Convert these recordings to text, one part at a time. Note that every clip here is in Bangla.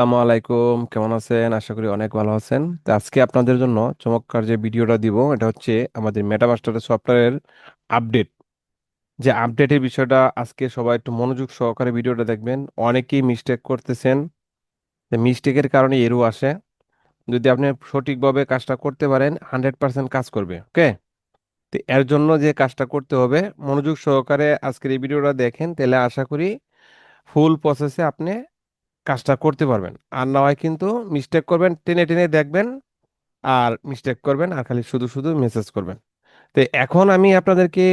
আসসালামু আলাইকুম, কেমন আছেন? আশা করি অনেক ভালো আছেন। তো আজকে আপনাদের জন্য চমৎকার যে ভিডিওটা দিব এটা হচ্ছে আমাদের মেটামাস্টার সফটওয়্যারের আপডেট। যে আপডেটের বিষয়টা আজকে সবাই একটু মনোযোগ সহকারে ভিডিওটা দেখবেন। অনেকেই মিস্টেক করতেছেন, মিস্টেকের কারণে এরও আসে। যদি আপনি সঠিকভাবে কাজটা করতে পারেন 100% কাজ করবে। ওকে, তো এর জন্য যে কাজটা করতে হবে, মনোযোগ সহকারে আজকের এই ভিডিওটা দেখেন, তাহলে আশা করি ফুল প্রসেসে আপনি কাজটা করতে পারবেন। আর না হয় কিন্তু মিস্টেক করবেন, টেনে টেনে দেখবেন, আর মিস্টেক করবেন, আর খালি শুধু শুধু মেসেজ করবেন। তো এখন আমি আপনাদেরকে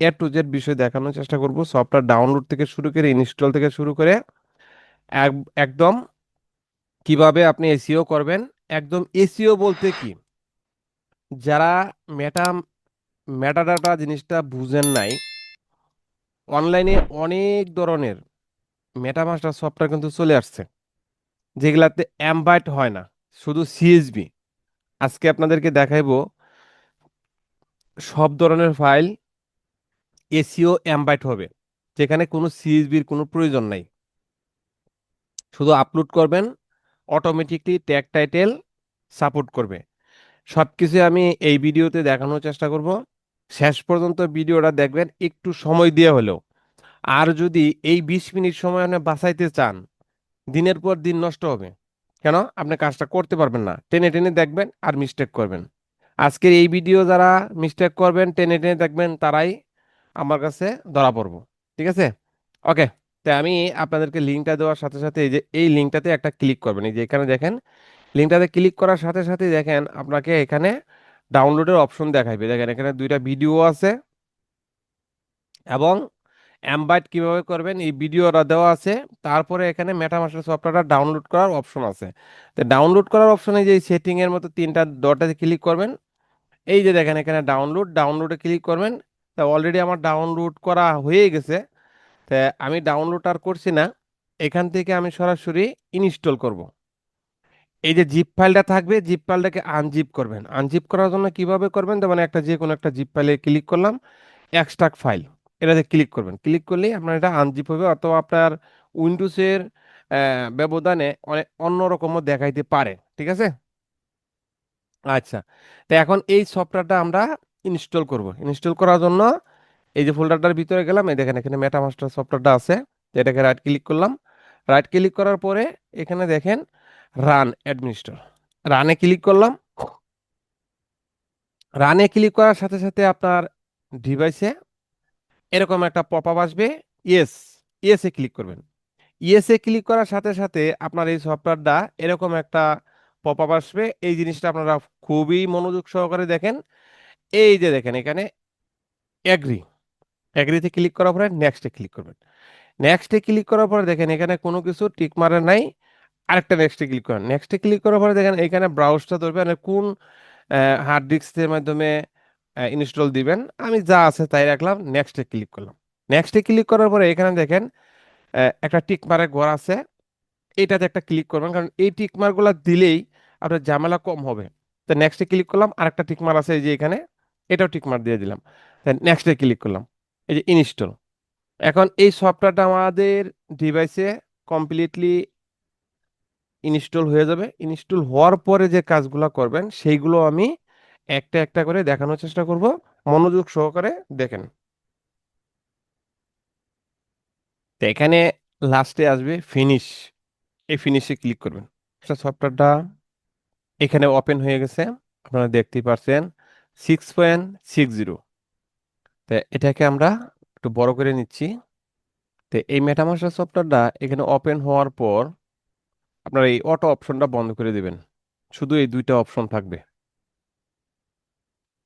A to Z বিষয় দেখানোর চেষ্টা করব, সফটওয়্যার ডাউনলোড থেকে শুরু করে ইনস্টল থেকে শুরু করে একদম কিভাবে আপনি এসইও করবেন। একদম এসইও বলতে কি, যারা মেটা মেটাডাটা জিনিসটা বুঝেন নাই, অনলাইনে অনেক ধরনের মেটামাস্টার সফটওয়্যার কিন্তু চলে আসছে, যেগুলাতে অ্যাম্বাইট হয় না, শুধু সিএসবি। আজকে আপনাদেরকে দেখাইবো সব ধরনের ফাইল এসইও অ্যাম্বাইট হবে, যেখানে কোনো সিএসবির কোনো প্রয়োজন নাই। শুধু আপলোড করবেন, অটোমেটিকলি ট্যাগ টাইটেল সাপোর্ট করবে। সবকিছু আমি এই ভিডিওতে দেখানোর চেষ্টা করব। শেষ পর্যন্ত ভিডিওটা দেখবেন একটু সময় দিয়ে হলেও। আর যদি এই 20 মিনিট সময় আপনি বাঁচাইতে চান, দিনের পর দিন নষ্ট হবে। কেন? আপনি কাজটা করতে পারবেন না, টেনে টেনে দেখবেন আর মিস্টেক করবেন। আজকের এই ভিডিও যারা মিস্টেক করবেন, টেনে টেনে দেখবেন, তারাই আমার কাছে ধরা পড়বো। ঠিক আছে? ওকে। তাই আমি আপনাদেরকে লিঙ্কটা দেওয়ার সাথে সাথে এই যে এই লিঙ্কটাতে একটা ক্লিক করবেন। এই যে এখানে দেখেন, লিঙ্কটাতে ক্লিক করার সাথে সাথে দেখেন আপনাকে এখানে ডাউনলোডের অপশন দেখাইবে। দেখেন এখানে দুইটা ভিডিও আছে, এবং অ্যাম্বাইট কিভাবে করবেন এই ভিডিওটা দেওয়া আছে। তারপরে এখানে মেটামাস্টার সফটওয়্যারটা ডাউনলোড করার অপশন আছে। তো ডাউনলোড করার অপশনে যে সেটিং এর মতো তিনটা ডটে ক্লিক করবেন। এই যে দেখেন এখানে ডাউনলোডে ক্লিক করবেন। তা অলরেডি আমার ডাউনলোড করা হয়ে গেছে। তা আমি ডাউনলোড আর করছি না, এখান থেকে আমি সরাসরি ইনস্টল করব। এই যে জিপ ফাইলটা থাকবে, জিপ ফাইলটাকে আনজিপ করবেন। আনজিপ করার জন্য কিভাবে করবেন, যেমন মানে একটা যে কোনো একটা জিপ ফাইলে ক্লিক করলাম, এক্সট্রাক্ট ফাইল, এটাতে ক্লিক করবেন। ক্লিক করলেই আপনার এটা আনজিপ হবে, অথবা আপনার উইন্ডোজের ব্যবধানে অনেক অন্যরকমও দেখাইতে পারে। ঠিক আছে? আচ্ছা, তো এখন এই সফটওয়্যারটা আমরা ইনস্টল করব। ইনস্টল করার জন্য এই যে ফোল্ডারটার ভিতরে গেলাম, এই দেখেন এখানে মেটামাস্টার সফটওয়্যারটা আছে। তো এটাকে রাইট ক্লিক করলাম। রাইট ক্লিক করার পরে এখানে দেখেন রান অ্যাডমিনিস্টর, রানে ক্লিক করলাম। রানে ক্লিক করার সাথে সাথে আপনার ডিভাইসে এরকম একটা পপ আপ আসবে। ইয়েস, ইয়েসে ক্লিক করবেন। ইয়েসে ক্লিক করার সাথে সাথে আপনার এই সফটওয়্যারটা এরকম একটা পপ আপ আসবে। এই জিনিসটা আপনারা খুবই মনোযোগ সহকারে দেখেন। এই যে দেখেন এখানে এগ্রি, এগ্রিতে ক্লিক করার পরে নেক্সটে ক্লিক করবেন। নেক্সটে ক্লিক করার পরে দেখেন এখানে কোনো কিছু টিক মারা নাই। আরেকটা নেক্সটে ক্লিক করেন। নেক্সটে ক্লিক করার পরে দেখেন এখানে ব্রাউজটা ধরবে, মানে কোন হার্ড ডিস্কের মাধ্যমে ইনস্টল দিবেন। আমি যা আছে তাই রাখলাম, নেক্সটে ক্লিক করলাম। নেক্সটে ক্লিক করার পরে এখানে দেখেন একটা টিক মার্কের ঘর আছে, এটাতে একটা ক্লিক করবেন, কারণ এই টিক মার্কগুলো দিলেই আপনার ঝামেলা কম হবে। তো নেক্সটে ক্লিক করলাম, আরেকটা টিক মার্ক আছে এই যে এখানে, এটাও টিক মার্ক দিয়ে দিলাম। নেক্সটে ক্লিক করলাম, এই যে ইনস্টল। এখন এই সফটওয়্যারটা আমাদের ডিভাইসে কমপ্লিটলি ইনস্টল হয়ে যাবে। ইনস্টল হওয়ার পরে যে কাজগুলো করবেন সেইগুলো আমি একটা একটা করে দেখানোর চেষ্টা করব। মনোযোগ সহকারে দেখেন। তো এখানে লাস্টে আসবে ফিনিশ, এই ফিনিশে ক্লিক করবেন। সফটওয়্যারটা এখানে ওপেন হয়ে গেছে, আপনারা দেখতেই পাচ্ছেন 6.60। তো এটাকে আমরা একটু বড় করে নিচ্ছি। তো এই মেটামাস্টার সফটওয়্যারটা এখানে ওপেন হওয়ার পর আপনারা এই অটো অপশনটা বন্ধ করে দিবেন, শুধু এই দুইটা অপশন থাকবে।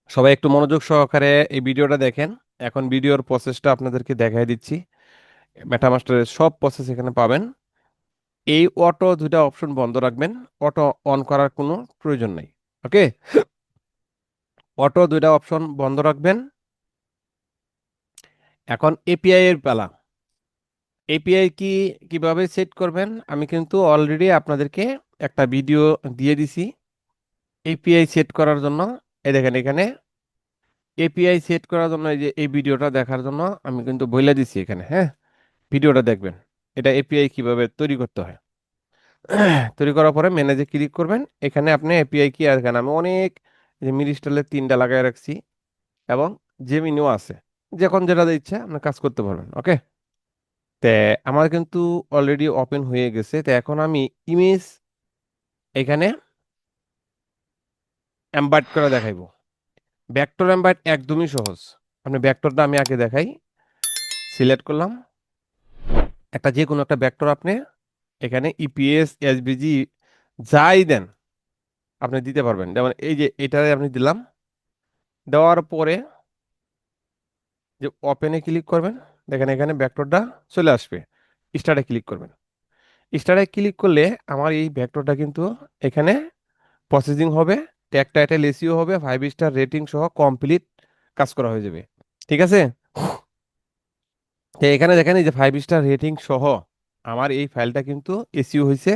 সবাই একটু মনোযোগ সহকারে এই ভিডিওটা দেখেন। এখন ভিডিওর প্রসেসটা আপনাদেরকে দেখাই দিচ্ছি। মেটামাস্টারের সব প্রসেস এখানে পাবেন। এই অটো দুইটা অপশন বন্ধ রাখবেন, অটো অন করার কোনো প্রয়োজন নাই। ওকে, অটো দুইটা অপশন বন্ধ রাখবেন। এখন এপিআই এর পালা। এপিআই কি কিভাবে সেট করবেন, আমি কিন্তু অলরেডি আপনাদেরকে একটা ভিডিও দিয়ে দিছি এপিআই সেট করার জন্য। এই দেখেন এখানে এপিআই সেট করার জন্য এই যে এই ভিডিওটা দেখার জন্য আমি কিন্তু বলে দিছি এখানে। হ্যাঁ, ভিডিওটা দেখবেন, এটা এপিআই কিভাবে তৈরি করতে হয়। তৈরি করার পরে ম্যানেজে ক্লিক করবেন। এখানে আপনি এপিআই কি আর এখানে আমি অনেক যে মিরিস্টালের 3টা লাগাই রাখছি এবং জেমিনিও আছে, যখন যেটা ইচ্ছা আপনি কাজ করতে পারবেন। ওকে, তে আমার কিন্তু অলরেডি ওপেন হয়ে গেছে। তো এখন আমি ইমেজ এখানে এমবাড করে দেখাইবো। ভেক্টর এমবাড একদমই সহজ। আপনি ভেক্টরটা আমি আগে দেখাই। সিলেক্ট করলাম একটা, যে কোনো একটা ভেক্টর আপনি এখানে ইপিএস এসভিজি যাই দেন আপনি দিতে পারবেন। যেমন এই যে এটারে আপনি দিলাম, দেওয়ার পরে যে ওপেনে ক্লিক করবেন, দেখেন এখানে ভেক্টরটা চলে আসবে। স্টার্টে ক্লিক করবেন। স্টার্টে ক্লিক করলে আমার এই ভেক্টরটা কিন্তু এখানে প্রসেসিং হবে, ট্যাগ টাইটেল এসইও হবে, 5 স্টার রেটিং সহ কমপ্লিট কাজ করা হয়ে যাবে। ঠিক আছে, তো এখানে দেখেন এই যে 5 স্টার রেটিং সহ আমার এই ফাইলটা কিন্তু এসইও হয়েছে।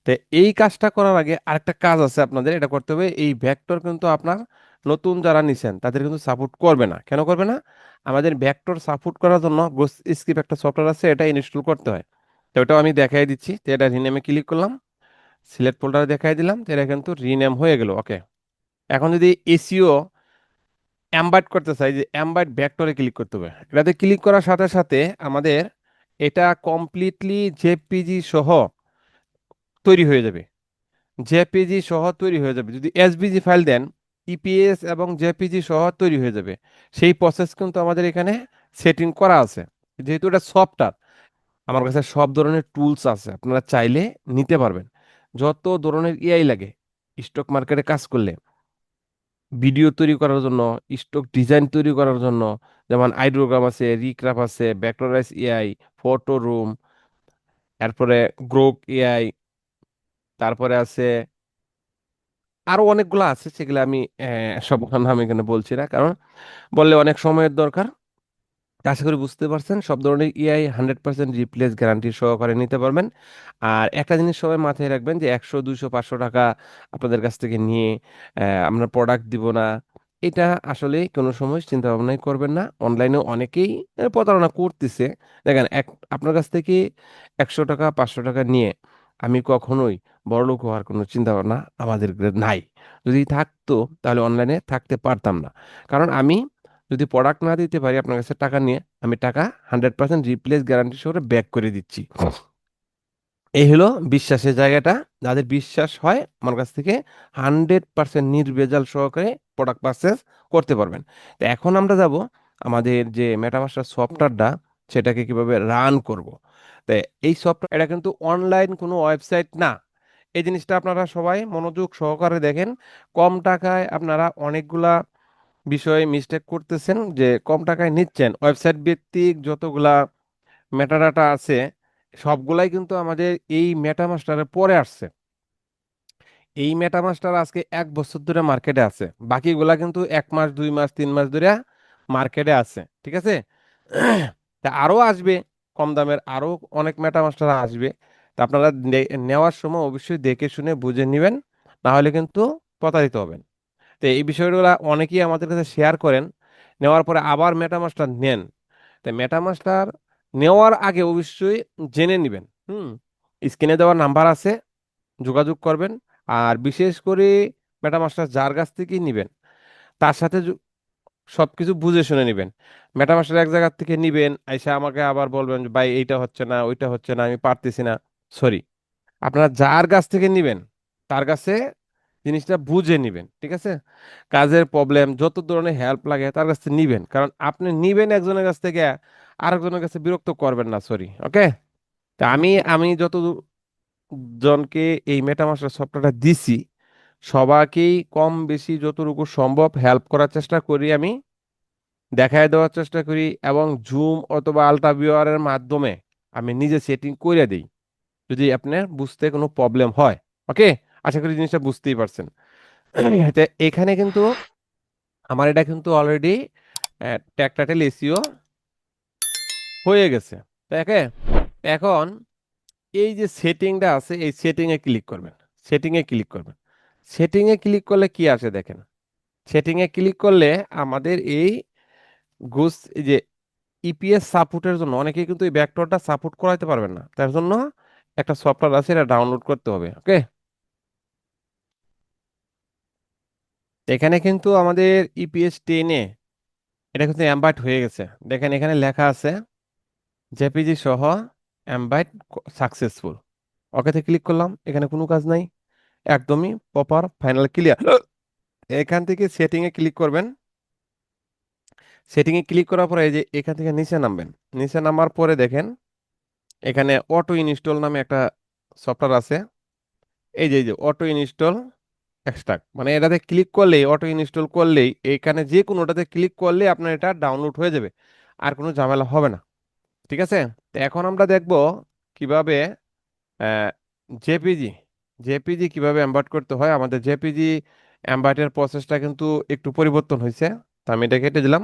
তো এই কাজটা করার আগে আরেকটা কাজ আছে, আপনাদের এটা করতে হবে। এই ভেক্টর কিন্তু আপনার নতুন যারা নিছেন তাদের কিন্তু সাপোর্ট করবে না। কেন করবে না? আমাদের ভেক্টর সাপোর্ট করার জন্য গোস্ট স্ক্রিপ্ট একটা সফটওয়্যার আছে, এটা ইনস্টল করতে হয়। তো ওটাও আমি দেখাই দিচ্ছি। তো এটা রিনেমে ক্লিক করলাম, সিলেক্ট ফোল্ডারে দেখাই দিলাম, তো এটা কিন্তু রিনেম হয়ে গেল। ওকে, এখন যদি এসইও এমবাইড করতে চাই, যে এমবাইড ভেক্টরে ক্লিক করতে হবে। এটাতে ক্লিক করার সাথে সাথে আমাদের এটা কমপ্লিটলি জেপিজি সহ তৈরি হয়ে যাবে। জেপিজি সহ তৈরি হয়ে যাবে। যদি এসভিজি ফাইল দেন, ইপিএস এবং জেপিজি সহ তৈরি হয়ে যাবে। সেই প্রসেস কিন্তু আমাদের এখানে সেটিং করা আছে। যেহেতু এটা সফটওয়্যার, আমার কাছে সব ধরনের টুলস আছে, আপনারা চাইলে নিতে পারবেন। যত ধরনের এআই লাগে স্টক মার্কেটে কাজ করলে, ভিডিও তৈরি করার জন্য, স্টক ডিজাইন তৈরি করার জন্য, যেমন আইড্রোগ্রাম আছে, রিক্রাফ আছে, ভেক্টরাইজ এআই, ফটো রুম, তারপরে গ্রোক এআই, তারপরে আছে আরো অনেকগুলো আছে, সেগুলো আমি সব নাম এখানে বলছি না, কারণ বললে অনেক সময়ের দরকার। তা আশা করি বুঝতে পারছেন, সব ধরনের এআই 100% রিপ্লেস গ্যারান্টি সহকারে নিতে পারবেন। আর একটা জিনিস সবাই মাথায় রাখবেন, যে 100 200 500 টাকা আপনাদের কাছ থেকে নিয়ে আমরা প্রোডাক্ট দিব না, এটা আসলে কোনো সময় চিন্তা ভাবনাই করবেন না। অনলাইনে অনেকেই প্রতারণা করতেছে। দেখেন, আপনার কাছ থেকে 100 টাকা 500 টাকা নিয়ে আমি কখনোই বড়লোক হওয়ার কোনো চিন্তা ভাবনা আমাদের নাই। যদি থাকতো তাহলে অনলাইনে থাকতে পারতাম না। কারণ আমি যদি প্রোডাক্ট না দিতে পারি আপনার কাছে টাকা নিয়ে, আমি টাকা 100% রিপ্লেস গ্যারান্টি সহ ব্যাক করে দিচ্ছি। এই হলো বিশ্বাসের জায়গাটা। যাদের বিশ্বাস হয় আমার কাছ থেকে 100% নির্ভেজাল সহকারে প্রোডাক্ট পারচেস করতে পারবেন। তো এখন আমরা যাব আমাদের যে মেটামাস্টার সফটওয়্যারটা, সেটাকে কিভাবে রান করব। তো এই সফটওয়্যার, এটা কিন্তু অনলাইন কোনো ওয়েবসাইট না। এই জিনিসটা আপনারা সবাই মনোযোগ সহকারে দেখেন। কম টাকায় আপনারা অনেকগুলা বিষয়ে মিস্টেক করতেছেন, যে কম টাকায় নিচ্ছেন। ওয়েবসাইট ভিত্তিক যতগুলা মেটাডাটা আছে সবগুলাই কিন্তু আমাদের এই মেটামাস্টারের পরে আসছে। এই মেটামাস্টার আজকে 1 বছর ধরে মার্কেটে আছে, বাকিগুলা কিন্তু 1 মাস 2 মাস 3 মাস ধরে মার্কেটে আছে। ঠিক আছে, তা আরো আসবে, কম দামের আরো অনেক মেটামাস্টার আসবে। তা আপনারা নেওয়ার সময় অবশ্যই দেখে শুনে বুঝে নেবেন, না হলে কিন্তু প্রতারিত হবেন। তো এই বিষয়গুলো অনেকেই আমাদের কাছে শেয়ার করেন, নেওয়ার পরে আবার মেটামাস্টার নেন। তো মেটামাস্টার নেওয়ার আগে অবশ্যই জেনে নেবেন। স্ক্রিনে দেওয়ার নাম্বার আছে, যোগাযোগ করবেন। আর বিশেষ করে মেটামাস্টার যার কাছ থেকেই নেবেন, তার সাথে সবকিছু বুঝে শুনে নেবেন। মেটামাস্টার এক জায়গা থেকে নিবেন, আইসা আমাকে আবার বলবেন যে, ভাই এইটা হচ্ছে না, ওইটা হচ্ছে না, আমি পারতেছি না। সরি, আপনারা যার কাছ থেকে নিবেন তার কাছে জিনিসটা বুঝে নিবেন। ঠিক আছে, কাজের প্রবলেম যত ধরনের হেল্প লাগে তার কাছ থেকে নিবেন, কারণ আপনি নিবেন একজনের কাছ থেকে, আরেকজনের কাছে বিরক্ত করবেন না। সরি, ওকে। তা আমি আমি যত জনকে এই মেটামাস্টার সফটওয়্যারটা দিছি, সবাইকেই কম বেশি যতটুকু সম্ভব হেল্প করার চেষ্টা করি আমি, দেখায় দেওয়ার চেষ্টা করি, এবং জুম অথবা আলট্রা ভিউয়ারের মাধ্যমে আমি নিজে সেটিং করে দিই, যদি আপনার বুঝতে কোনো প্রবলেম হয়। ওকে, আশা করি জিনিসটা বুঝতেই পারছেন। তো এখানে কিন্তু আমার এটা কিন্তু অলরেডি ট্যাগ টাইটেল এসইও হয়ে গেছে। দেখে, এখন এই যে সেটিংটা আছে, এই সেটিং এ ক্লিক করবেন। সেটিং এ ক্লিক করবেন। সেটিং এ ক্লিক করলে কি আসে দেখেন। সেটিং এ ক্লিক করলে আমাদের এই এই যে ইপিএস সাপোর্টের জন্য অনেকেই কিন্তু এই ভেক্টরটা সাপোর্ট করাইতে পারবেন না, তার জন্য একটা সফটওয়্যার আছে, এটা ডাউনলোড করতে হবে। ওকে, এখানে কিন্তু আমাদের EPS 10-এ এটা কিন্তু অ্যাম্বাইট হয়ে গেছে। দেখেন এখানে লেখা আছে জেপিজি সহ অ্যাম্বাইট সাকসেসফুল। ওকেতে ক্লিক করলাম, এখানে কোনো কাজ নাই, একদমই প্রপার ফাইনাল ক্লিয়ার। এখান থেকে সেটিং এ ক্লিক করবেন। সেটিং এ ক্লিক করার পরে এই যে এখান থেকে নিচে নামবেন। নিচে নামার পরে দেখেন এখানে অটো ইনস্টল নামে একটা সফটওয়্যার আছে। এই যে অটো ইনস্টল এক্সট্রাক্ট, মানে এটাতে ক্লিক করলেই, অটো ইনস্টল করলেই, এখানে যে কোনোটাতে ক্লিক করলেই আপনার এটা ডাউনলোড হয়ে যাবে, আর কোনো ঝামেলা হবে না। ঠিক আছে, তো এখন আমরা দেখব কিভাবে জেপিজি জেপিজি কিভাবে এম্বার্ট করতে হয়। আমাদের জেপিজি এম্বার্টের প্রসেসটা কিন্তু একটু পরিবর্তন হয়েছে, তো আমি এটা কেটে দিলাম।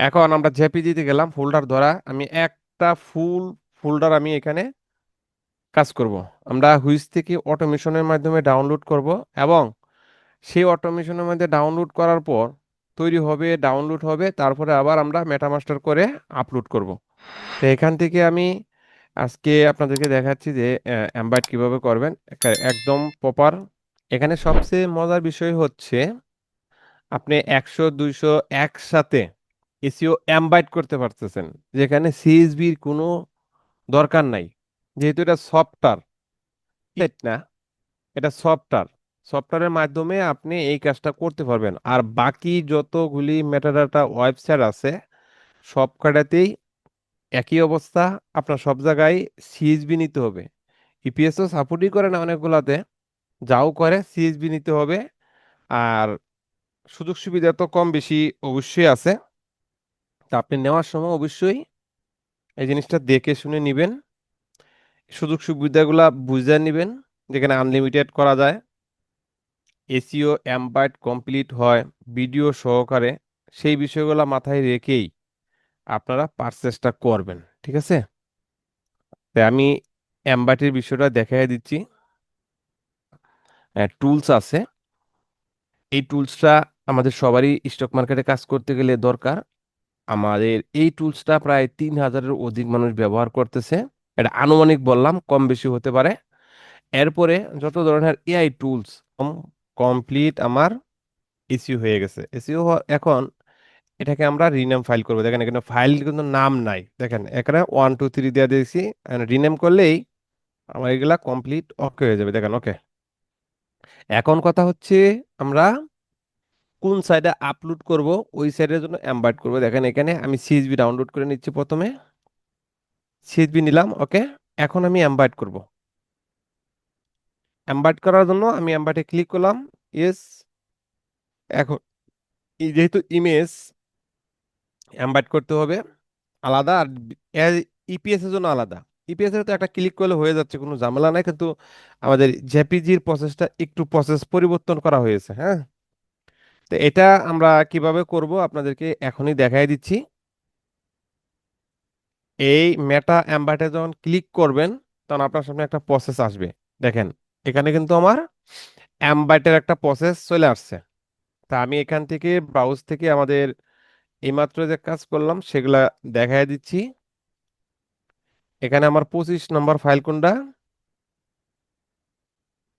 এখন আমরা জেপিজিতে গেলাম, ফোল্ডার ধরা, আমি একটা ফুল ফোল্ডার আমি এখানে কাজ করব। আমরা হুইস থেকে অটোমেশনের মাধ্যমে ডাউনলোড করব, এবং সেই অটোমেশনের মধ্যে ডাউনলোড করার পর তৈরি হবে, ডাউনলোড হবে, তারপরে আবার আমরা মেটামাস্টার করে আপলোড করব। তো এখান থেকে আমি আজকে আপনাদেরকে দেখাচ্ছি যে এমবাইট কিভাবে করবেন একদম প্রপার। এখানে সবচেয়ে মজার বিষয় হচ্ছে আপনি 100 200 একসাথে এসইও এমবাইট করতে পারতেছেন, যেখানে সিএসবির কোনো দরকার নাই। যেহেতু এটা সফটওয়্যার, না, এটা সফটওয়্যার, সফটওয়্যারের মাধ্যমে আপনি এই কাজটা করতে পারবেন। আর বাকি যতগুলি মেটাডাটা ওয়েবসাইট আছে সব কটাতেই একই অবস্থা। আপনার সব জায়গায় সিএসবি নিতে হবে। ইপিএসও সাপোর্টই করে না অনেকগুলাতে, যাও করে সিএসবি নিতে হবে। আর সুযোগ সুবিধা তো কম বেশি অবশ্যই আছে, তা আপনি নেওয়ার সময় অবশ্যই এই জিনিসটা দেখে শুনে নিবেন, সুযোগ সুবিধাগুলা বুঝে নিবেন, যেখানে আনলিমিটেড করা যায়, এসইও এমবাইট কমপ্লিট হয় ভিডিও সহকারে, সেই বিষয়গুলো মাথায় রেখেই আপনারা পারচেসটা করবেন। ঠিক আছে, তাই আমি এমবাইটের বিষয়টা দেখাই দিচ্ছি। টুলস আছে, এই টুলসটা আমাদের সবারই স্টক মার্কেটে কাজ করতে গেলে দরকার। আমাদের এই টুলসটা প্রায় 3000-এর অধিক মানুষ ব্যবহার করতেছে। এটা আনুমানিক বললাম, কম বেশি হতে পারে। এরপরে যত ধরনের এআই টুলস কমপ্লিট আমার এসইও হয়ে গেছে। এসইও এখন এটাকে আমরা রিনেম ফাইল করবো। দেখেন এখানে ফাইল কিন্তু নাম নাই, দেখেন এখানে 1 2 3 দিয়ে দিয়েছি, রিনেম করলেই আমার এগুলা কমপ্লিট ওকে হয়ে যাবে। দেখেন ওকে। এখন কথা হচ্ছে আমরা কোন সাইডে আপলোড করব, ওই সাইডের জন্য এমবার্ট করব। দেখেন এখানে আমি সিএসবি ডাউনলোড করে নিচ্ছি, প্রথমে সিএসবি নিলাম। ওকে, এখন আমি এমবার্ট করব। এমবার্ট করার জন্য আমি এমবার্টে ক্লিক করলাম। ইয়েস, এখন যেহেতু ইমেজ এমবার্ট করতে হবে আলাদা, আর ইপিএস এর জন্য আলাদা। ইপিএস এর তো একটা ক্লিক করলে হয়ে যাচ্ছে, কোনো ঝামেলা নাই, কিন্তু আমাদের জেপিজির প্রসেসটা একটু প্রসেস পরিবর্তন করা হয়েছে। হ্যাঁ, তো এটা আমরা কিভাবে করব আপনাদেরকে এখনই দেখাই দিচ্ছি। এই মেটা এমবাটে যখন ক্লিক করবেন তখন আপনার সামনে একটা প্রসেস আসবে। দেখেন এখানে কিন্তু আমার এমবাইটের একটা প্রসেস চলে আসছে। তা আমি এখান থেকে ব্রাউজ থেকে আমাদের এইমাত্র যে কাজ করলাম সেগুলা দেখাই দিচ্ছি। এখানে আমার 25 নম্বর ফাইল কোনটা,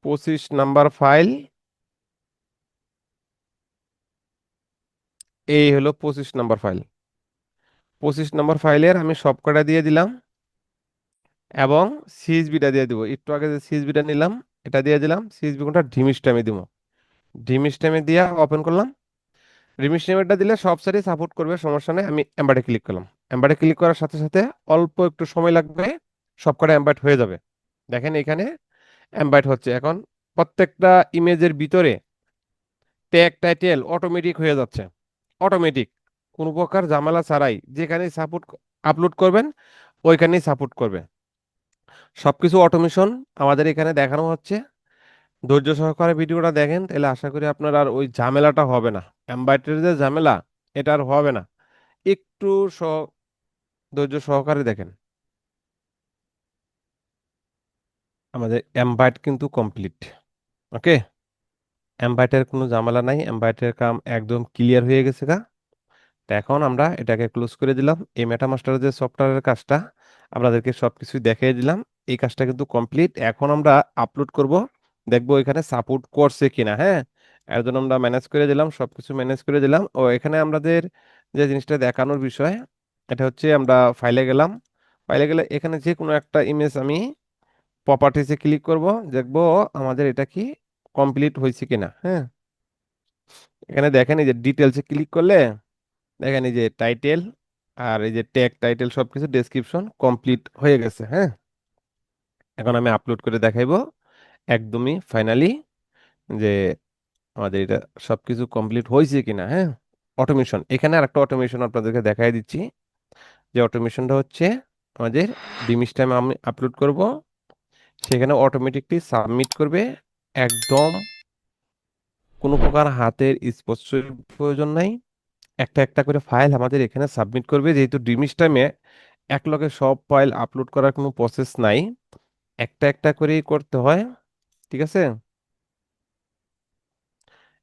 25 নম্বর ফাইল, এই হলো 25 নম্বর ফাইল। 25 নম্বর ফাইলের আমি সবকটা দিয়ে দিলাম, এবং সিএসবিটা দিয়ে দিব। একটু আগে যে সিএসবিটা নিলাম এটা দিয়ে দিলাম। সিএসবি কোনটা, ঢিমিস টাইমে দিব। ঢিমিস টাইমে দিয়া ওপেন করলাম। রিমিশ নেমেরটা দিলে সব সাইডে সাপোর্ট করবে, সমস্যা নেই। আমি এমবারে ক্লিক করলাম। এমবারে ক্লিক করার সাথে সাথে অল্প একটু সময় লাগবে, সবকটা এমবাইট হয়ে যাবে। দেখেন এখানে এমবাইট হচ্ছে। এখন প্রত্যেকটা ইমেজের ভিতরে ট্যাগ টাইটেল অটোমেটিক হয়ে যাচ্ছে, অটোমেটিক, কোনো প্রকার ঝামেলা ছাড়াই। যেখানেই সাপোর্ট আপলোড করবেন ওইখানেই সাপোর্ট করবে। সবকিছু অটোমেশন আমাদের এখানে দেখানো হচ্ছে। ধৈর্য সহকারে ভিডিওটা দেখেন, তাহলে আশা করি আপনার আর ওই ঝামেলাটা হবে না। এমবাইটের যে ঝামেলা, এটা আর হবে না। একটু ধৈর্য সহকারে দেখেন। আমাদের এমবাইট কিন্তু কমপ্লিট। ওকে, এমবাইটের কোনো ঝামেলা নাই, এমবাইটের কাম একদম ক্লিয়ার হয়ে গেছে গা। তো এখন আমরা এটাকে ক্লোজ করে দিলাম। এই মেটামাস্টারের যে সফটওয়্যারের কাজটা আপনাদেরকে সবকিছু দেখিয়ে দিলাম। এই কাজটা কিন্তু কমপ্লিট। এখন আমরা আপলোড করব, দেখবো এখানে সাপোর্ট করছে কিনা। হ্যাঁ, এর জন্য আমরা ম্যানেজ করে দিলাম, সবকিছু ম্যানেজ করে দিলাম। ও এখানে আমাদের যে জিনিসটা দেখানোর বিষয়, এটা হচ্ছে আমরা ফাইলে গেলাম। ফাইলে গেলে এখানে যে কোনো একটা ইমেজ আমি প্রপার্টিসে ক্লিক করব, দেখবো আমাদের এটা কি কমপ্লিট হয়েছে কিনা। হ্যাঁ, এখানে দেখেন এই যে ডিটেলসে ক্লিক করলে দেখেন এই যে টাইটেল আর এই যে ট্যাগ টাইটেল সবকিছু ডেসক্রিপশন কমপ্লিট হয়ে গেছে। হ্যাঁ, এখন আমি আপলোড করে দেখাইবো একদমই ফাইনালি যে আমাদের এটা সবকিছু কমপ্লিট হয়েছে কিনা। হ্যাঁ, অটোমেশন, এখানে আরেকটা অটোমেশন আপনাদেরকে দেখাই দিচ্ছি। যে অটোমেশনটা হচ্ছে আমাদের ডিমিস টাইম আমি আপলোড করব, সেখানে অটোমেটিকলি সাবমিট করবে। একদম কোনো প্রকার হাতের স্পর্শের প্রয়োজন নাই। একটা একটা করে ফাইল আমাদের এখানে সাবমিট করবে, যেহেতু ডিমিস টাইমে এক লগে সব ফাইল আপলোড করার কোনো প্রসেস নাই, একটা একটা করেই করতে হয়। ঠিক আছে,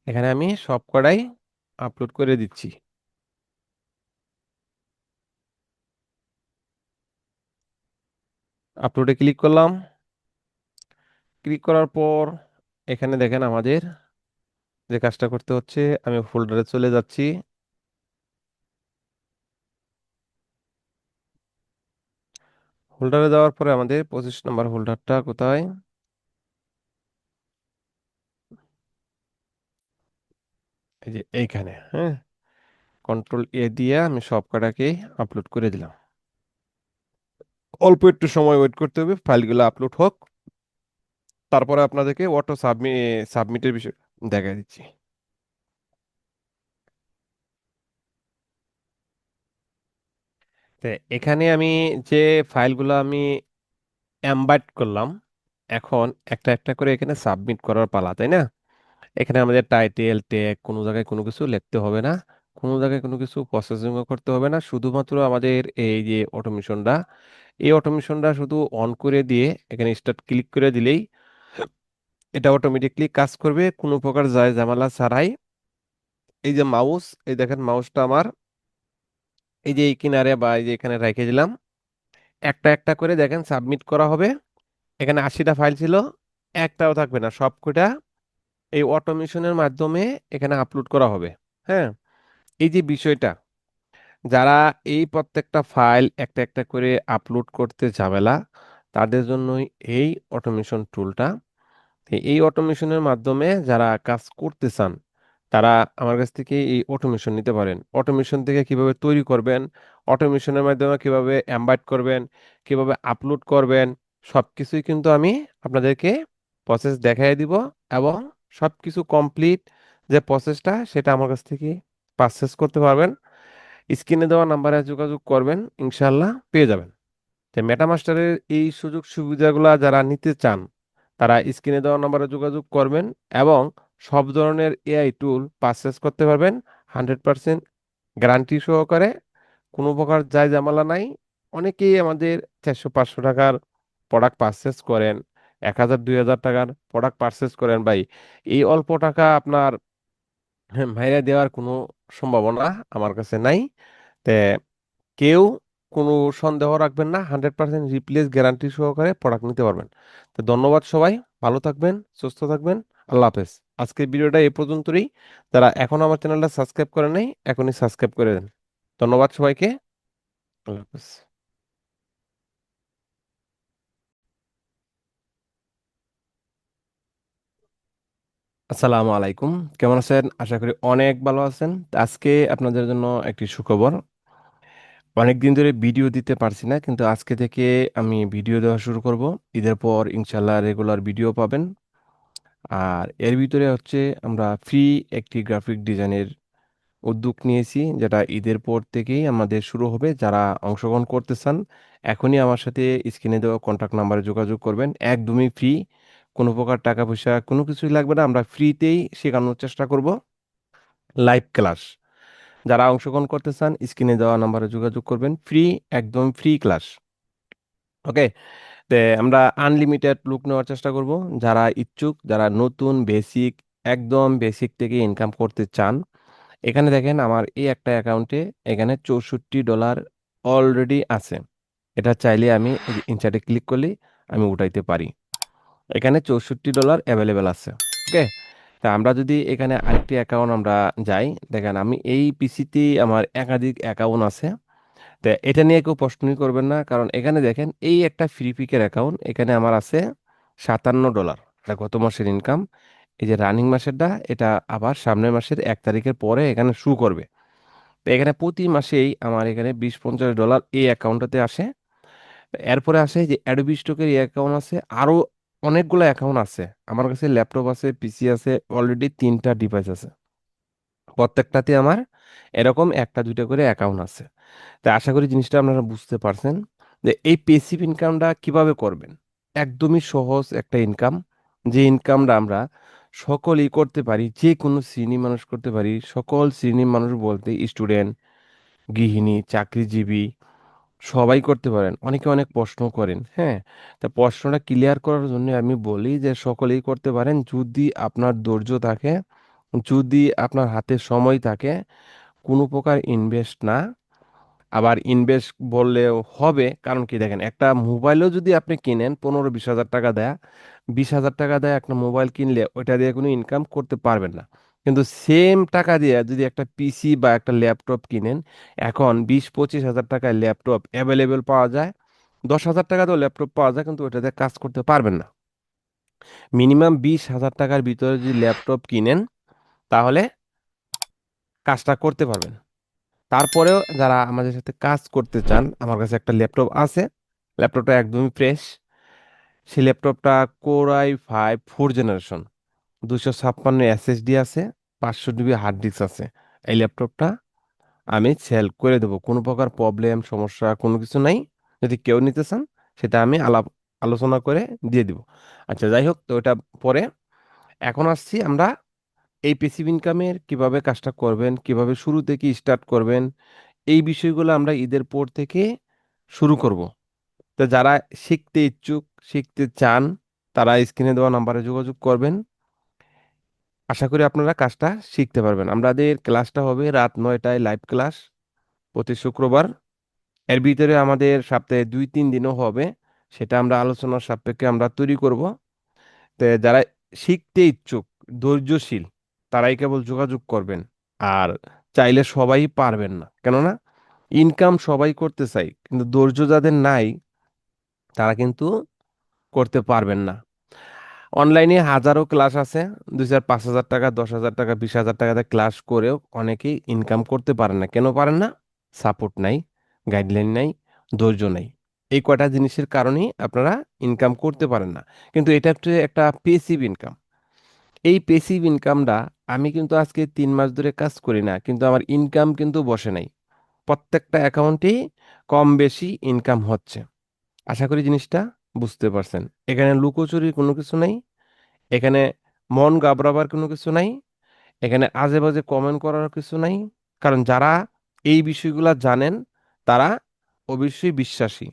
এখানে আমি সব কটাই আপলোড করে দিচ্ছি। আপলোডে ক্লিক করলাম। ক্লিক করার পর এখানে দেখেন আমাদের যে কাজটা করতে হচ্ছে, আমি ফোল্ডারে চলে যাচ্ছি। হোল্ডারে যাওয়ার পরে আমাদের 25 নম্বর হোল্ডারটা কোথায়, এই যে এইখানে। হ্যাঁ, কন্ট্রোল এ দিয়ে আমি সব কটাকেই আপলোড করে দিলাম। অল্প একটু সময় ওয়েট করতে হবে, ফাইলগুলো আপলোড হোক, তারপরে আপনাদেরকে অটো সাবমিটের বিষয় দেখা দিচ্ছি। তো এখানে আমি যে ফাইলগুলো আমি এমবাইট করলাম, এখন একটা একটা করে এখানে সাবমিট করার পালা, তাই না? এখানে আমাদের টাইটেল ট্যাগ কোনো জায়গায় কোনো কিছু লিখতে হবে না, কোনো জায়গায় কোনো কিছু প্রসেসিংও করতে হবে না। শুধুমাত্র আমাদের এই যে অটোমেশনটা, এই অটোমেশনটা শুধু অন করে দিয়ে এখানে স্টার্ট ক্লিক করে দিলেই এটা অটোমেটিকলি কাজ করবে, কোনো প্রকার যায় ঝামেলা ছাড়াই। এই যে মাউস, এই দেখেন মাউসটা আমার এই যে এই কিনারে বা এই যে এখানে রেখে দিলাম, একটা একটা করে দেখেন সাবমিট করা হবে। এখানে 80টা ফাইল ছিল, একটাও থাকবে না, সবকটা এই অটোমেশনের মাধ্যমে এখানে আপলোড করা হবে। হ্যাঁ, এই যে বিষয়টা, যারা এই প্রত্যেকটা ফাইল একটা একটা করে আপলোড করতে ঝামেলা, তাদের জন্যই এই অটোমেশন টুলটা। এই অটোমেশনের মাধ্যমে যারা কাজ করতে চান, তারা আমার কাছ থেকে এই অটোমেশন নিতে পারেন। অটোমেশন থেকে কিভাবে তৈরি করবেন, অটোমেশনের মাধ্যমে কিভাবে এমবাইট করবেন, কিভাবে আপলোড করবেন, সবকিছুই কিন্তু আমি আপনাদেরকে প্রসেস দেখাই দিব। এবং সবকিছু কমপ্লিট যে প্রসেসটা, সেটা আমার কাছ থেকে পারচেস করতে পারবেন। স্ক্রিনে দেওয়া নাম্বারে যোগাযোগ করবেন, ইনশাল্লাহ পেয়ে যাবেন। যে মেটামাস্টারের এই সুযোগ সুবিধাগুলো যারা নিতে চান, তারা স্ক্রিনে দেওয়া নম্বরে যোগাযোগ করবেন এবং সব ধরনের এআই টুল পারচেস করতে পারবেন 100% গ্যারান্টি সহকারে। কোনো প্রকার যায় ঝামেলা নাই। অনেকেই আমাদের 400-500 টাকার প্রোডাক্ট পারচেস করেন, 1000-2000 টাকার প্রোডাক্ট পারচেস করেন। ভাই, এই অল্প টাকা আপনার ভাইরা দেওয়ার কোনো সম্ভাবনা আমার কাছে নাই। তে কেউ কোনো সন্দেহ রাখবেন না, 100% রিপ্লেস গ্যারান্টি সহকারে প্রোডাক্ট নিতে পারবেন। তো ধন্যবাদ সবাই, ভালো থাকবেন, সুস্থ থাকবেন, আল্লাহ হাফেজ। আজকের ভিডিওটা এই পর্যন্তই। যারা এখন আমার চ্যানেলটা সাবস্ক্রাইব করে নাই, এখনই সাবস্ক্রাইব করে দেন। ধন্যবাদ সবাইকে, আল্লাহ হাফেজ। আসসালামু আলাইকুম, কেমন আছেন? আশা করি অনেক ভালো আছেন। তো আজকে আপনাদের জন্য একটি সুখবর। অনেক দিন ধরে ভিডিও দিতে পারছি না, কিন্তু আজকে থেকে আমি ভিডিও দেওয়া শুরু করব। ঈদের পর ইনশাল্লাহ রেগুলার ভিডিও পাবেন। আর এর ভিতরে হচ্ছে আমরা ফ্রি একটি গ্রাফিক ডিজাইনের উদ্যোগ নিয়েছি, যেটা ঈদের পর থেকেই আমাদের শুরু হবে। যারা অংশগ্রহণ করতে চান, এখনই আমার সাথে স্ক্রিনে দেওয়া কন্ট্যাক্ট নাম্বারে যোগাযোগ করবেন। একদমই ফ্রি, কোনো প্রকার টাকা পয়সা কোনো কিছুই লাগবে না। আমরা ফ্রিতেই শেখানোর চেষ্টা করব, লাইভ ক্লাস। যারা অংশগ্রহণ করতে চান, স্ক্রিনে দেওয়া নাম্বারে যোগাযোগ করবেন। ফ্রি, একদম ফ্রি ক্লাস। ওকে, তে আমরা আনলিমিটেড লোক নেওয়ার চেষ্টা করব। যারা ইচ্ছুক, যারা নতুন বেসিক, একদম বেসিক থেকে ইনকাম করতে চান, এখানে দেখেন আমার এই একটা অ্যাকাউন্টে এখানে $64 অলরেডি আছে। এটা চাইলে আমি ইনসার্টে ক্লিক করলে আমি উঠাইতে পারি। এখানে $64 অ্যাভেলেবেল আছে। ওকে, তা আমরা যদি এখানে আরেকটি অ্যাকাউন্ট আমরা যাই, দেখেন আমি এই পিসিতে আমার একাধিক অ্যাকাউন্ট আছে। তো এটা নিয়ে কেউ প্রশ্নই করবেন না, কারণ এখানে দেখেন এই একটা ফ্রি পিকের অ্যাকাউন্ট, এখানে আমার আছে $57। এটা গত মাসের ইনকাম। এই যে রানিং মাসেরটা, এটা আবার সামনের মাসের 1 তারিখের পরে এখানে শু করবে। তো এখানে প্রতি মাসেই আমার এখানে $20-50 এই অ্যাকাউন্টটাতে আসে। এরপরে আসে যে অ্যাডোবি স্টকের এই অ্যাকাউন্ট আছে, আরো অনেকগুলো অ্যাকাউন্ট আছে। আমার কাছে ল্যাপটপ আছে, পিসি আছে, অলরেডি 3টা ডিভাইস আছে। প্রত্যেকটাতে আমার এরকম একটা দুইটা করে অ্যাকাউন্ট আছে। তাই আশা করি জিনিসটা আপনারা বুঝতে পারছেন যে এই পেসিভ ইনকামটা কিভাবে করবেন। একদমই সহজ একটা ইনকাম, যে ইনকামটা আমরা সকলেই করতে পারি, যে কোনো শ্রেণী মানুষ করতে পারি। সকল শ্রেণীর মানুষ বলতে স্টুডেন্ট, গৃহিণী, চাকরিজীবী সবাই করতে পারেন। অনেকে অনেক প্রশ্ন করেন, হ্যাঁ। তা প্রশ্নটা ক্লিয়ার করার জন্য আমি বলি যে সকলেই করতে পারেন, যদি আপনার ধৈর্য থাকে, যদি আপনার হাতে সময় থাকে, কোনো প্রকার ইনভেস্ট না। আবার ইনভেস্ট বললেও হবে, কারণ কি দেখেন, একটা মোবাইলও যদি আপনি কিনেন 15-20 হাজার টাকা দেয়া, 20 হাজার টাকা দেয় একটা মোবাইল কিনলে ওইটা দিয়ে কোনো ইনকাম করতে পারবেন না। কিন্তু সেম টাকা দিয়ে যদি একটা পিসি বা একটা ল্যাপটপ কিনেন, এখন 20-25 হাজার টাকায় ল্যাপটপ অ্যাভেলেবেল পাওয়া যায়। 10 হাজার টাকাতেও ল্যাপটপ পাওয়া যায়, কিন্তু ওইটাতে কাজ করতে পারবেন না। মিনিমাম 20 হাজার টাকার ভিতরে যদি ল্যাপটপ কিনেন, তাহলে কাজটা করতে পারবেন। তারপরেও যারা আমাদের সাথে কাজ করতে চান, আমার কাছে একটা ল্যাপটপ আছে। ল্যাপটপটা একদমই ফ্রেশ। সেই ল্যাপটপটা Core i5 4th generation, 256 SSD আছে, 500 GB হার্ড ডিস্ক আছে। এই ল্যাপটপটা আমি সেল করে দেবো, কোনো প্রকার প্রবলেম সমস্যা কোনো কিছু নাই। যদি কেউ নিতে চান, সেটা আমি আলোচনা করে দিয়ে দিব। আচ্ছা, যাই হোক, তো এটা পরে। এখন আসছি আমরা এই প্যাসিভ ইনকামের কিভাবে কাজটা করবেন, কিভাবে শুরু থেকে স্টার্ট করবেন। এই বিষয়গুলো আমরা ঈদের পর থেকে শুরু করব। তো যারা শিখতে ইচ্ছুক, শিখতে চান, তারা স্ক্রিনে দেওয়া নাম্বারে যোগাযোগ করবেন। আশা করি আপনারা কাজটা শিখতে পারবেন। আমাদের ক্লাসটা হবে রাত 9টায়, লাইভ ক্লাস, প্রতি শুক্রবার। এর ভিতরে আমাদের সপ্তাহে 2-3 দিনও হবে, সেটা আমরা আলোচনার সাপেক্ষে আমরা তৈরি করব। তো যারা শিখতে ইচ্ছুক, ধৈর্যশীল, তারাই কেবল যোগাযোগ করবেন। আর চাইলে সবাই পারবেন না, কেননা ইনকাম সবাই করতে চাই, কিন্তু ধৈর্য যাদের নাই, তারা কিন্তু করতে পারবেন না। অনলাইনে হাজারো ক্লাস আছে, 2,000, 5,000 টাকা, 10,000 টাকা, 20,000 টাকাতে ক্লাস করেও অনেকেই ইনকাম করতে পারেন না। কেন পারেন না? সাপোর্ট নাই, গাইডলাইন নাই, ধৈর্য নাই। এই কয়টা জিনিসের কারণেই আপনারা ইনকাম করতে পারেন না। কিন্তু এটা হচ্ছে একটা পেসিভ ইনকাম। এই পেসিভ ইনকামটা, আমি কিন্তু আজকে 3 মাস ধরে কাজ করি না, কিন্তু আমার ইনকাম কিন্তু বসে নাই। প্রত্যেকটা অ্যাকাউন্টেই কম বেশি ইনকাম হচ্ছে। আশা করি জিনিসটা বুঝতে পারছেন। এখানে লুকোচুরির কোনো কিছু নাই, এখানে মন ঘাবড়াবার কোনো কিছু নাই, এখানে আজে বাজে কমেন্ট করার কিছু নাই। কারণ যারা এই বিষয়গুলা জানেন, তারা অবশ্যই বিশ্বাসী।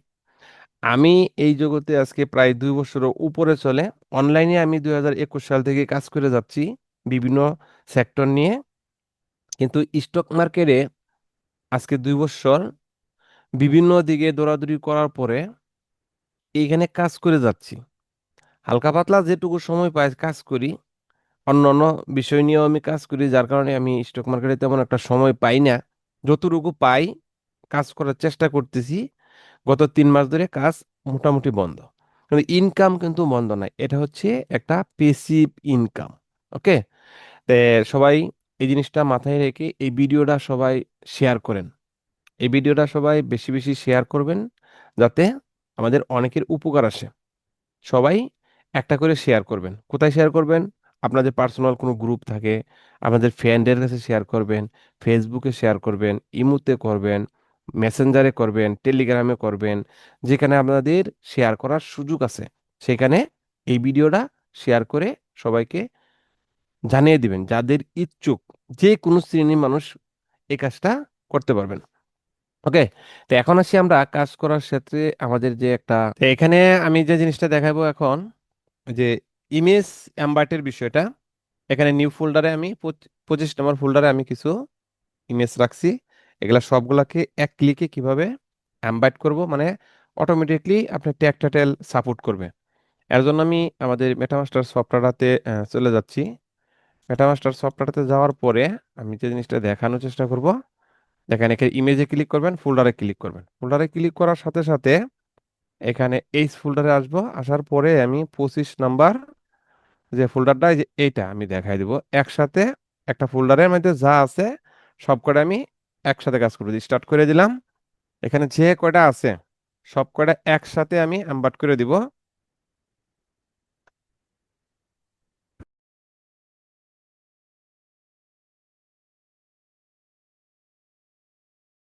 আমি এই জগতে আজকে প্রায় 2 বছরের উপরে চলে। অনলাইনে আমি 2021 সাল থেকে কাজ করে যাচ্ছি বিভিন্ন সেক্টর নিয়ে। কিন্তু স্টক মার্কেটে আজকে 2 বছর বিভিন্ন দিকে দৌড়াদৌড়ি করার পরে এইখানে কাজ করে যাচ্ছি। হালকা পাতলা যেটুকু সময় পাই কাজ করি, অন্য অন্য বিষয় নিয়েও আমি কাজ করি, যার কারণে আমি স্টক মার্কেটে তেমন একটা সময় পাই না। যতটুকু পাই কাজ করার চেষ্টা করতেছি। গত 3 মাস ধরে কাজ মোটামুটি বন্ধ, কিন্তু ইনকাম কিন্তু বন্ধ নাই। এটা হচ্ছে একটা পেসিভ ইনকাম। ওকে, তে সবাই এই জিনিসটা মাথায় রেখে এই ভিডিওটা সবাই শেয়ার করেন। এই ভিডিওটা সবাই বেশি বেশি শেয়ার করবেন, যাতে আমাদের অনেকের উপকার আসে। সবাই একটা করে শেয়ার করবেন। কোথায় শেয়ার করবেন? আপনাদের পার্সোনাল কোনো গ্রুপ থাকে, আপনাদের ফ্রেন্ডের কাছে শেয়ার করবেন, ফেসবুকে শেয়ার করবেন, ইমুতে করবেন, মেসেঞ্জারে করবেন, টেলিগ্রামে করবেন। যেখানে আপনাদের শেয়ার করার সুযোগ আছে, সেখানে এই ভিডিওটা শেয়ার করে সবাইকে জানিয়ে দিবেন, যাদের ইচ্ছুক। যে কোনো শ্রেণীর মানুষ এই কাজটা করতে পারবেন। ওকে, তো এখন আসি আমরা কাজ করার ক্ষেত্রে আমাদের যে একটা, তো এখানে আমি যে জিনিসটা দেখাবো এখন, যে ইমেজ এমবার্টের বিষয়টা। এখানে নিউ ফোল্ডারে আমি 25 নম্বর ফোল্ডারে আমি কিছু ইমেজ রাখছি। এগুলা সবগুলাকে এক ক্লিকে কিভাবে এমবার্ট করব, মানে অটোমেটিকলি আপনার ট্যাগ টাইটেল সাপোর্ট করবে। এর জন্য আমি আমাদের মেটামাস্টার সফটওয়্যারটাতে চলে যাচ্ছি। মেটামাস্টার সফটওয়্যারটাতে যাওয়ার পরে আমি যে জিনিসটা দেখানোর চেষ্টা করব, দেখেন এখানে ইমেজে ক্লিক করবেন, ফোল্ডারে ক্লিক করবেন। ফোল্ডারে ক্লিক করার সাথে সাথে এখানে এই ফোল্ডারে আসবো, আসার পরে আমি 25 নাম্বার যে ফোল্ডারটা, এই যে এইটা আমি দেখাই দিব একসাথে। একটা ফোল্ডারের মধ্যে যা আছে সব কটা আমি একসাথে কাজ করবো, স্টার্ট করে দিলাম। এখানে যে কয়টা আছে সব কয়টা একসাথে আমি এমবাড করে দিব।